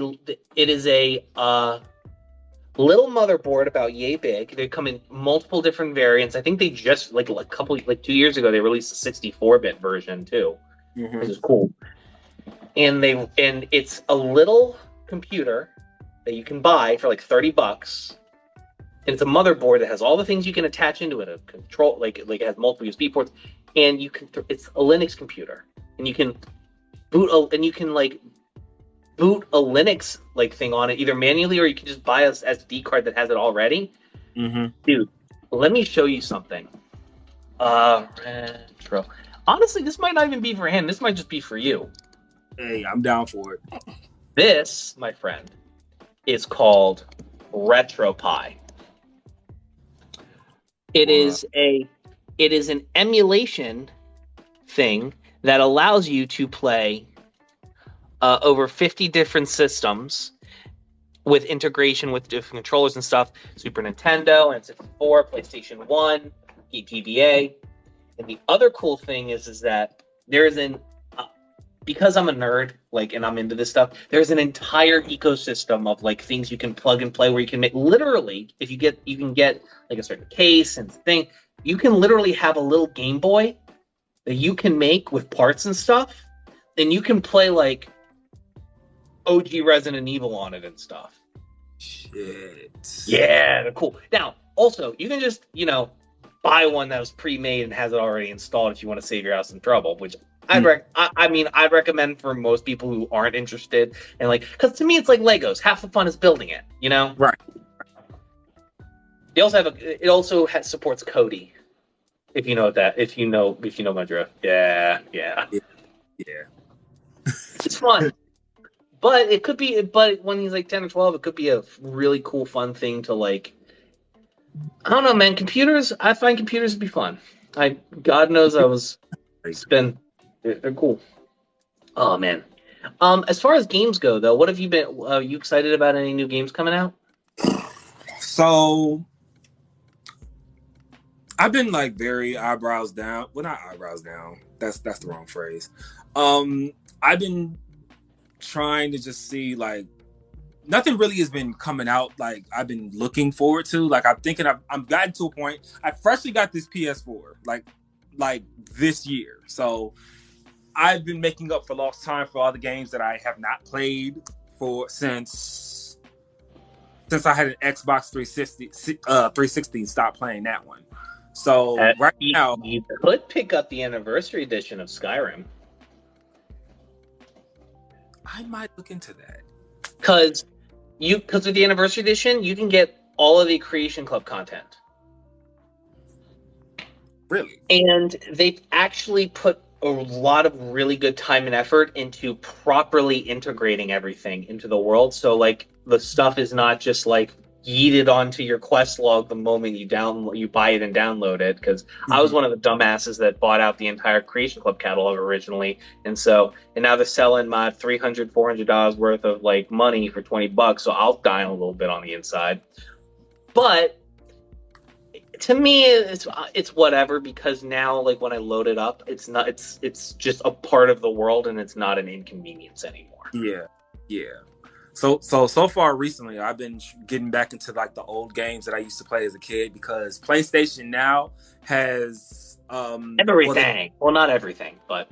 S1: little motherboard about yay big. They come in multiple different variants. I think they just like 2 years ago they released a 64-bit version too, which is cool. And it's a little computer that you can buy for like $30. And it's a motherboard that has all the things you can attach into it. A control, like it has multiple USB ports, and it's a Linux computer, and you can boot a Linux like thing on it either manually, or you can just buy a SD card that has it already. Dude, let me show you something. Retro. Honestly, this might not even be for him. This might just be for you.
S2: Hey, I'm down for it.
S1: This, my friend, is called RetroPie. It is an emulation thing that allows you to play over 50 different systems with integration with different controllers and stuff. Super Nintendo, N64, PlayStation 1, ETVA. And the other cool thing is that there's because I'm a nerd, and I'm into this stuff, there's an entire ecosystem of things you can plug and play where you can make literally, if you can get like a certain case and thing, you can literally have a little Game Boy that you can make with parts and stuff. Then you can play OG Resident Evil on it and stuff.
S2: Shit.
S1: Yeah, they're cool. Now, also, you can just, buy one that was pre-made and has it already installed if you want to save your house some trouble, which I'd recommend for most people who aren't interested. And because to me, it's like Legos. Half the fun is building it,
S2: Right.
S1: They also have supports Cody. If you know that, if you know my drift. Yeah. It's fun. But it could be, when he's 10 or 12, it could be a really cool, fun thing to I don't know, man. Computers, I find computers to be fun. God knows I was spend They're cool. Oh man. As far as games go, though, what have you been? Are you excited about any new games coming out?
S2: So I've been like very eyebrows down. Well, not eyebrows down. That's the wrong phrase. I've been trying to just see like nothing really has been coming out like I've been looking forward to. Like I'm thinking I'm gotten to a point. I freshly got this PS4 like this year, so I've been making up for lost time for all the games that I have not played for since I had an Xbox 360 and stopped playing that one. So right now,
S1: you could pick up the anniversary edition of Skyrim.
S2: I might look into that.
S1: Because with the anniversary edition, you can get all of the Creation Club content.
S2: Really?
S1: And they've actually put a lot of really good time and effort into properly integrating everything into the world. So like the stuff is not just like yeeted onto your quest log the moment you buy it and download it. Because I was one of the dumbasses that bought out the entire Creation Club catalog originally, and now they're selling my $300-$400 worth of like money for $20, so I'll die a little bit on the inside. But to me, it's whatever, because now like when I load it up, it's just a part of the world and it's not an inconvenience anymore.
S2: Yeah. So far recently, I've been getting back into like the old games that I used to play as a kid, because PlayStation now has
S1: everything. Well, not everything, but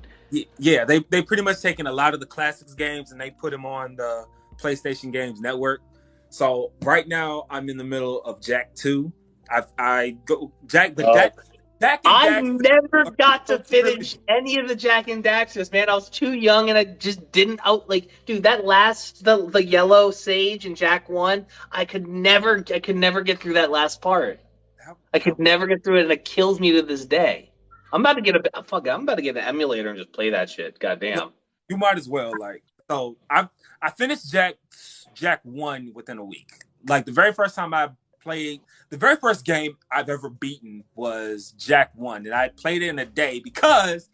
S2: yeah, they pretty much taken a lot of the classics games and they put them on the PlayStation Games Network. So right now, I'm in the middle of Jak 2. I
S1: never got to finish any of the Jak and Daxters, man. I was too young and I just didn't dude, that last the yellow sage in Jak 1, I could never get through that last part. I could never get through it, and it kills me to this day. I'm about to get an emulator and just play that shit. Goddamn.
S2: You might as well. Like, so I finished Jak 1 within a week. Like the very first time I played, the very first game I've ever beaten was Jak 1, and I played it in a day because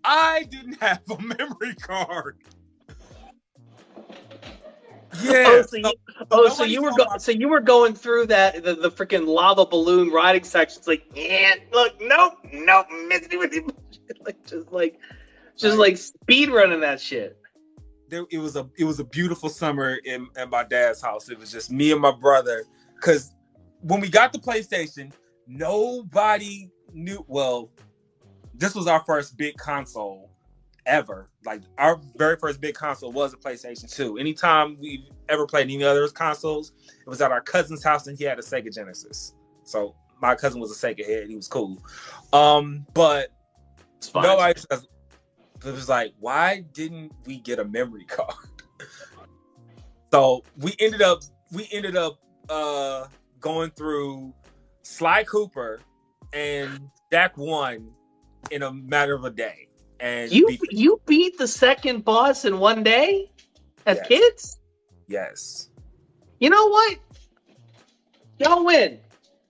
S2: I didn't have a memory card. Yeah.
S1: So you were going through that the freaking lava balloon riding sections, like, look, nope, miss me with you, like speed running that shit.
S2: It was a beautiful summer at my dad's house. It was just me and my brother, because when we got the PlayStation, nobody knew. Well, this was our first big console ever. Like, our very first big console was a PlayStation 2. Anytime we ever played any other consoles, it was at our cousin's house, and he had a Sega Genesis. So my cousin was a Sega head. He was cool. But nobody says, it was like, why didn't we get a memory card? So we ended up going through Sly Cooper and Jak 1 in a matter of a day. And
S1: you beat the second boss in one day as kids?
S2: Yes.
S1: You know what? Y'all win.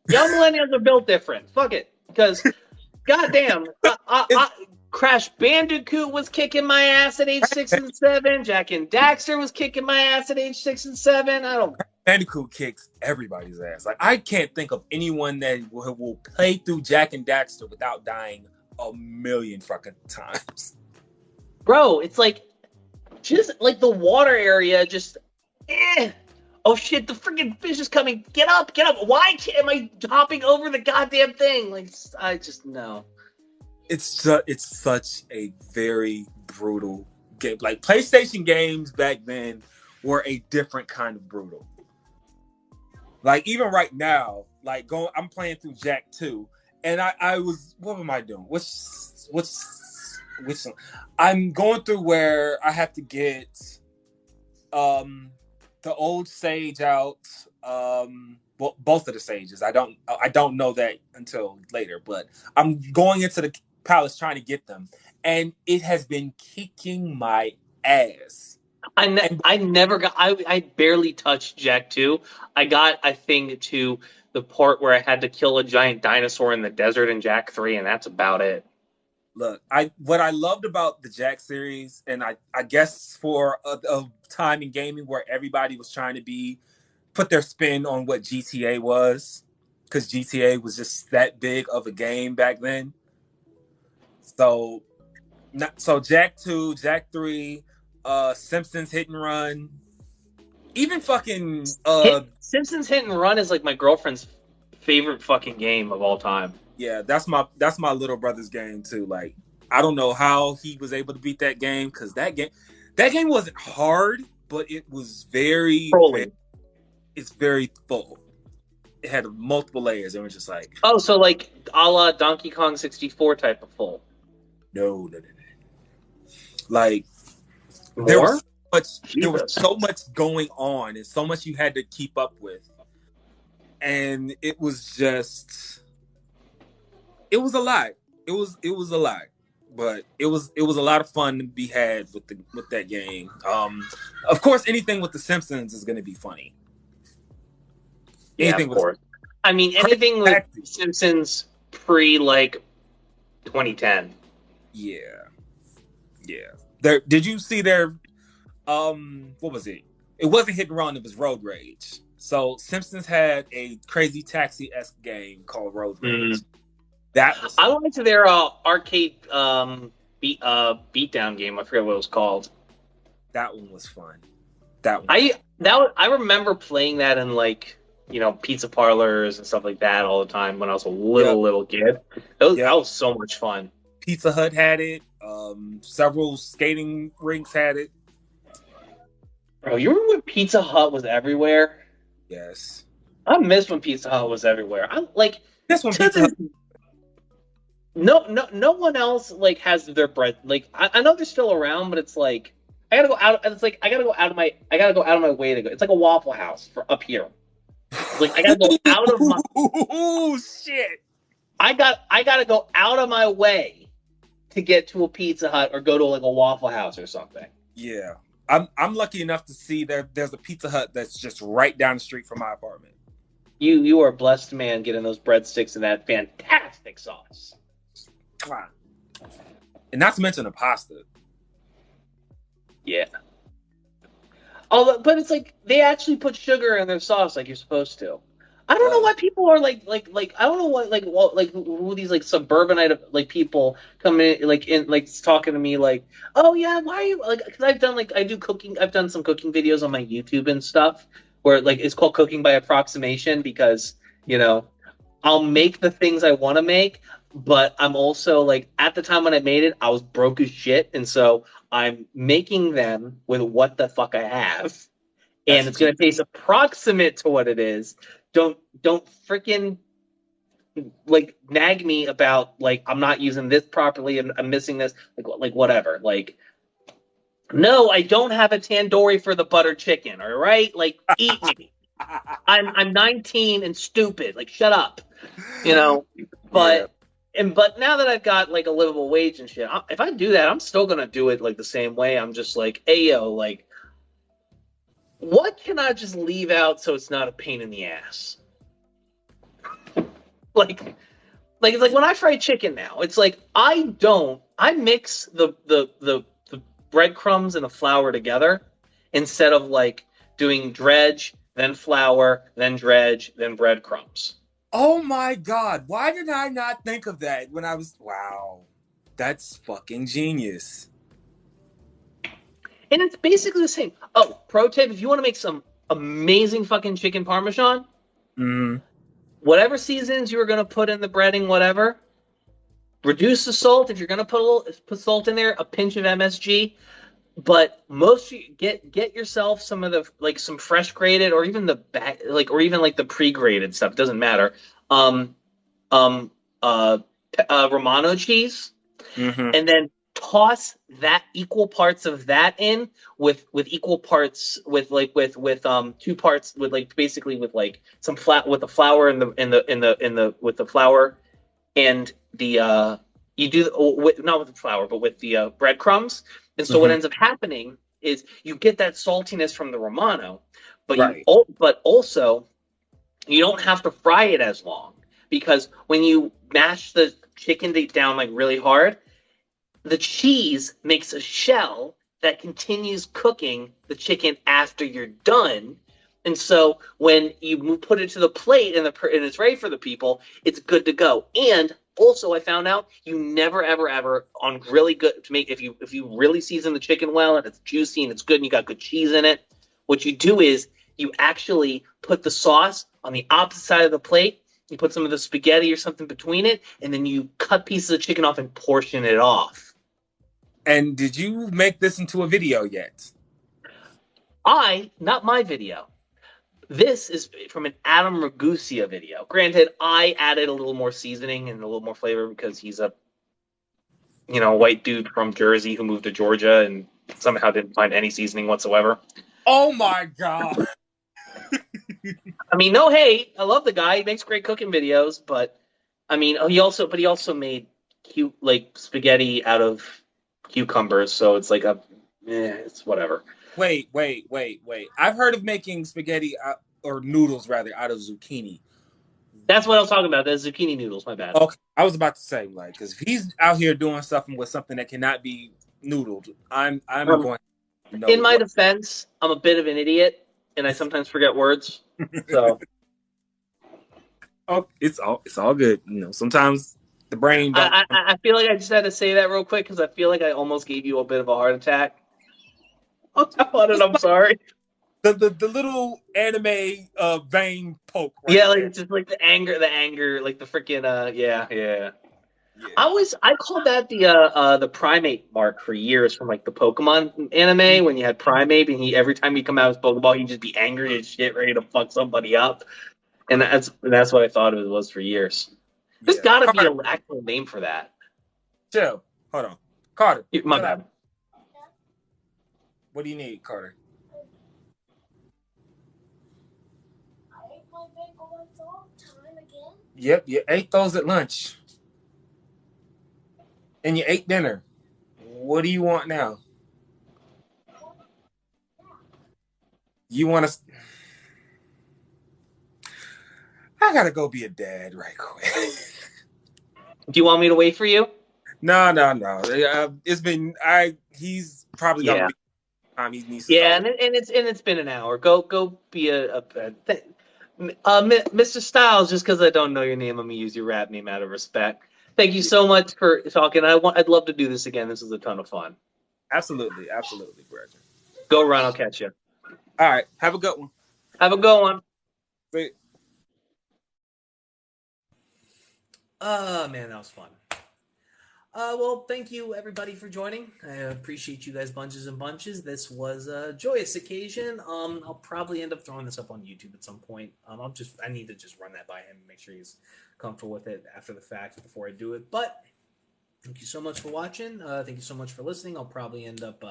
S1: Y'all millennials are built different. Fuck it. Because, goddamn, Crash Bandicoot was kicking my ass at age 6 and 7. Jak and Daxter was kicking my ass at age 6 and 7.
S2: Bandicoot kicks everybody's ass. Like, I can't think of anyone that will play through Jak and Daxter without dying a million fucking times.
S1: Bro, it's like, just like the water area, just oh shit, the freaking fish is coming. Get up. Why am I hopping over the goddamn thing? Like, I just, no.
S2: It's such a very brutal game. Like, PlayStation games back then were a different kind of brutal. Like, even right now, like, I'm playing through Jak 2, and I was, what am I doing? Which one? I'm going through where I have to get the old sage out. Well, both of the sages. I don't know that until later, but I'm going into the palace trying to get them, and it has been kicking my ass.
S1: I barely touched Jak 2. I got, I think, to the part where I had to kill a giant dinosaur in the desert in Jak 3, and that's about it.
S2: Look, what I loved about the Jack series, and I guess for a time in gaming where everybody was trying to put their spin on what GTA was, because GTA was just that big of a game back then. So, Jack 2, Jack 3, Simpsons Hit and Run, even fucking
S1: Simpsons Hit and Run is like my girlfriend's favorite fucking game of all time.
S2: Yeah, that's my little brother's game too. Like, I don't know how he was able to beat that game, because that game wasn't hard, but it was it's very full. It had multiple layers, and we're just like,
S1: oh, so like a la Donkey Kong 64 type of full.
S2: No. Like,
S1: More?
S2: there was so much going on, and so much you had to keep up with, and it was a lot. It was a lot, but it was a lot of fun to be had with that game. Of course, anything with the Simpsons is going to be funny.
S1: Yeah, of course. I mean, anything with Simpsons pre like 2010.
S2: Yeah. Did you see their what was it? It wasn't Hit and Run. It was Road Rage. So Simpsons had a Crazy Taxi-esque game called Road Rage. I went
S1: to their arcade beatdown game. I forget what it was called.
S2: That one was fun.
S1: I remember playing that in like, you know, pizza parlors and stuff like that all the time when I was a little kid. That was so much fun.
S2: Pizza Hut had it. Several skating rinks had it.
S1: Bro, you remember when Pizza Hut was everywhere?
S2: Yes.
S1: I miss when Pizza Hut was everywhere. I like
S2: this one. Pizza Hut.
S1: No one else like has their bread. Like I know they're still around, but it's like I gotta go out. It's like I gotta go out of my way to go. It's like a Waffle House for up here. Like I gotta go out of my.
S2: Oh shit!
S1: I gotta go out of my way to get to a Pizza Hut or go to like a Waffle House or something.
S2: Yeah, I'm lucky enough to see there's a Pizza Hut that's just right down the street from my apartment.
S1: You are a blessed man getting those breadsticks and that fantastic sauce.
S2: And not to mention the pasta.
S1: Yeah. Oh, but it's like they actually put sugar in their sauce like you're supposed to. I don't know why people are like I don't know what who these like suburbanite like people come in talking to me like, oh yeah, why are you like, because I've done some cooking videos on my YouTube and stuff where like it's called Cooking by Approximation, because, you know, I'll make the things I want to make, but I'm also like, at the time when I made it, I was broke as shit, and so I'm making them with what the fuck I have, and it's gonna taste approximate to what it is. Don't freaking like nag me about like I'm not using this properly and I'm missing this, like whatever. Like, no, I don't have a tandoori for the butter chicken. All right, like eat me. I'm 19 and stupid. Like, shut up. You know, but now that I've got like a livable wage and shit, if I do that, I'm still gonna do it like the same way. I'm just like, hey yo, like, what can I just leave out so it's not a pain in the ass? like it's like when I fry chicken now, it's like I mix the breadcrumbs and the flour together instead of like doing dredge, then flour, then dredge, then breadcrumbs.
S2: Oh my god, why did I not think of that when I was... Wow, that's fucking genius.
S1: And it's basically the same. Oh, pro tip, if you want to make some amazing fucking chicken parmesan, whatever seasons you were going to put in the breading, whatever, reduce the salt. If you're going to put salt in there, a pinch of MSG. But get yourself some of the, like, some fresh grated, or even the back, like, or even like the pre-grated stuff. It doesn't matter. Romano cheese, and then toss that equal parts of that in with equal parts with 2 parts with like basically with like some flat with the flour with the flour and the you do not with the flour but with the breadcrumbs. And so what ends up happening is you get that saltiness from the Romano, but but also you don't have to fry it as long, because when you mash the chicken down like really hard, The cheese makes a shell that continues cooking the chicken after you're done. And so when you put it to the plate and it's ready for the people, it's good to go. And also, I found out you never, ever, ever on really good to make if you really season the chicken well and it's juicy and it's good and you got good cheese in it. What you do is you actually put the sauce on the opposite side of the plate. You put some of the spaghetti or something between it, and then you cut pieces of chicken off and portion it off.
S2: And did you make this into a video yet?
S1: Not my video. This is from an Adam Ragusa video. Granted, I added a little more seasoning and a little more flavor because he's a, white dude from Jersey who moved to Georgia and somehow didn't find any seasoning whatsoever.
S2: Oh my God.
S1: I mean, no hate. I love the guy. He makes great cooking videos, but I mean, he also made cute like spaghetti out of cucumbers, so it's like it's whatever.
S2: Wait. I've heard of making spaghetti or noodles rather out of zucchini.
S1: That's what I was talking about. The zucchini noodles. My bad.
S2: Okay, I was about to say because if he's out here doing something with something that cannot be noodled, I'm going to know.
S1: In my defense, I'm a bit of an idiot, and I sometimes forget words. So,
S2: it's all good. Sometimes the brain.
S1: I feel like I just had to say that real quick because I feel like I almost gave you a bit of a heart attack. I'm sorry.
S2: The little anime vein poke.
S1: Right there. Just like the anger, like the freaking yeah. I called that the primate mark for years from like the Pokemon anime when you had primate and every time he come out as Pokeball he'd just be angry as shit, ready to fuck somebody up, and that's what I thought it was for years. There's got to be an actual name for that.
S2: Chill. Hold on, Carter.
S1: My bad.
S2: What do you need, Carter? Yep, you ate those at lunch. And you ate dinner. What do you want now? You want to... I gotta go be a dad right quick.
S1: Do you want me to wait for you?
S2: No. It's been... He's probably gonna be... Time he needs to
S1: and it's been an hour. Go be Mr. Styles, just because I don't know your name, I'm gonna use your rap name out of respect. Thank you so much for talking. I'd love to do this again. This was a ton of fun.
S2: Absolutely, Bridget.
S1: Go run. I'll catch you.
S2: All right. Have a good one.
S1: Have a good one.
S2: See.
S3: Man, that was fun. Well, thank you everybody for joining. I appreciate you guys bunches and bunches. This was a joyous occasion. I'll probably end up throwing this up on YouTube at some point. I need to just run that by him and make sure he's comfortable with it after the fact before I do it. But thank you so much for watching. Thank you so much for listening. I'll probably end up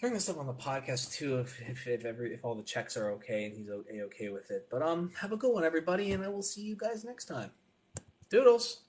S3: throwing this up on the podcast too if all the checks are okay and he's okay with it. But have a good one, everybody, and I will see you guys next time. Doodles.